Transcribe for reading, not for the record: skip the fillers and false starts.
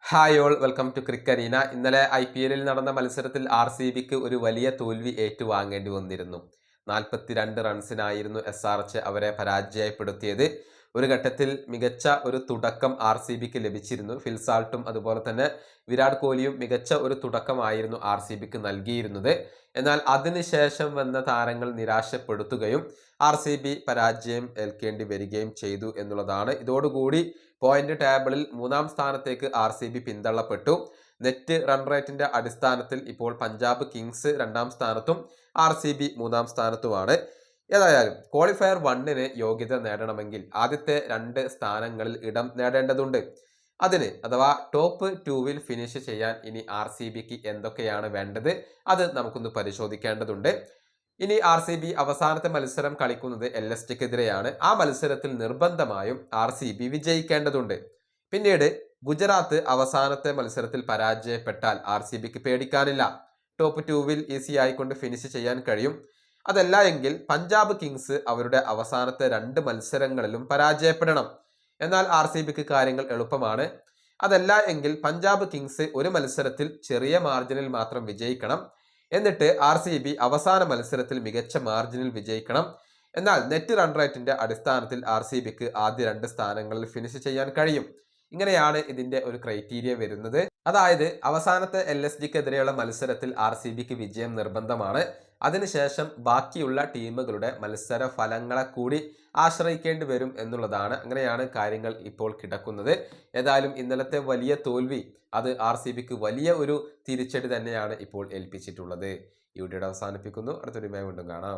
Hi all welcome to Crickarena. ഇന്നലെ IPL നടന്ന മത്സരത്തിൽ RCBക്ക് ഒരു വലിയ തോൽവി ഏറ്റുവാങ്ങേണ്ടി വന്നിരുന്നു. 42 റൺസിനായിരുന്നു SRH അവരെ പരാജയപ്പെടുത്തിയത്. ഒരു ഘട്ടത്തിൽ മികച്ച ഒരു തുടക്കം RCBക്ക് ലഭിച്ചിരുന്നു. ഫിൽസാൾട്ടും അതുപോലെ തന്നെ വിരാട് കോഹ്ലിയും മികച്ച ഒരു തുടക്കമായിരുന്നു RCBക്ക് നൽകിയിരുന്നത്. എന്നാൽ അതിനുശേഷം വന്ന താരങ്ങൾ നിരാശപ്പെടുത്തുകയും RCB പരാജയം ഏൽക്കേണ്ടി വരികയും ചെയ്തു എന്നുള്ളതാണ്. ഇതോടുകൂടി പോയിന്റ് ടേബിളിൽ 3-ാം സ്ഥാനത്തേക്ക് RCB പിന്തള്ളപ്പെട്ടു. നെറ്റ് റൺ റേറ്റിന്റെ അടിസ്ഥാനത്തിൽ ഇപ്പോൾ പഞ്ചാബ് കിങ്സ് 2-ാം സ്ഥാനത്തും RCB 3-ാം സ്ഥാനത്തുമാണ്. ഏതായാലും ക്വാളിഫയർ 1-ന് യോഗ്യത നേടണമെങ്കിൽ ആദ്യത്തെ 2 സ്ഥാനങ്ങളിൽ ഇടം നേടേണ്ടതുണ്ട്. അതിന് അഥവാ ടോപ്പ് 2-വിൽ ഫിനിഷ് ചെയ്യാൻ ഇനി RCBക്ക് എന്തൊക്കെയാണ് വേണ്ടത് അത് നമുക്കൊന്ന് പരിശോധിക്കേണ്ടതുണ്ട്. ഇനി RCB അവസാനത്തെ മത്സരം കളിക്കുന്നത് LSGക്കെതിരെയാണ്. ആ മത്സരത്തിൽ നിർബന്ധമായും RCB വിജയിക്കേണ്ടതുണ്ട്. പിന്നീട് ഗുജറാത്ത് അവസാനത്തെ മത്സരത്തിൽ പരാജയപ്പെട്ടാൽ RCBക്ക് പേടിക്കാനില്ല. ടോപ്പ് 2-വിൽ ഈസി ആയിക്കൊണ്ട് ഫിനിഷ് ചെയ്യാൻ കഴിയും. അതല്ല എങ്കിൽ പഞ്ചാബ് കിങ്സ് അവരുടെ അവസാനത്തെ 2 മത്സരങ്ങളിലും പരാജയപ്പെടണം. എന്നാൽ RCBക്ക് കാര്യങ്ങൾ എളുപ്പമാണ്. അതല്ല എങ്കിൽ പഞ്ചാബ് കിങ്സ് ഒരു മത്സരത്തിൽ ചെറിയ മാർജിനിൽ മാത്രം വിജയിക്കണം. എന്നിട്ട് RCB അവസാന മത്സരത്തിൽ മികച്ച മാർജിനിൽ വിജയിക്കണം. എന്നാൽ നെറ്റ് റൺ റേറ്റിന്റെ അടിസ്ഥാനത്തിൽ RCBക്ക് ആദ്യ 2 സ്ഥാനങ്ങളിൽ ഫിനിഷ് ചെയ്യാൻ കഴിയും. ഇങ്ങനെയാണ് ഇതിന്റെ ഒരു ക്രൈറ്റീരിയ വരുന്നത്. അതായത് അവസാനത്തെ LSGക്കെതിരെയുള്ള മത്സരത്തിൽ RCBക്ക് വിജയം നിർബന്ധമാണ്. അതിനുശേഷം ബാക്കിയുള്ള ടീമുകളുടെ മത്സര ഫലങ്ങളെ കൂടി ആശ്രയിക്കേണ്ടി വരും എന്നുള്ളതാണ്. അങ്ങനെയാണ് കാര്യങ്ങൾ ഇപ്പോൾ കിടക്കുന്നത്. ഏതായാലും ഇന്നലത്തെ വലിയ തോൽവി അത് RCBക്ക് വലിയ ഒരു തിരിച്ചടി തന്നെയാണ് ഇപ്പോൾ ഏൽപ്പിച്ചിട്ടുള്ളത്. ഈ വീഡിയോ അവസാനിപ്പിക്കുന്നു. അടുത്തൊരു വീണ്ടും കാണാം.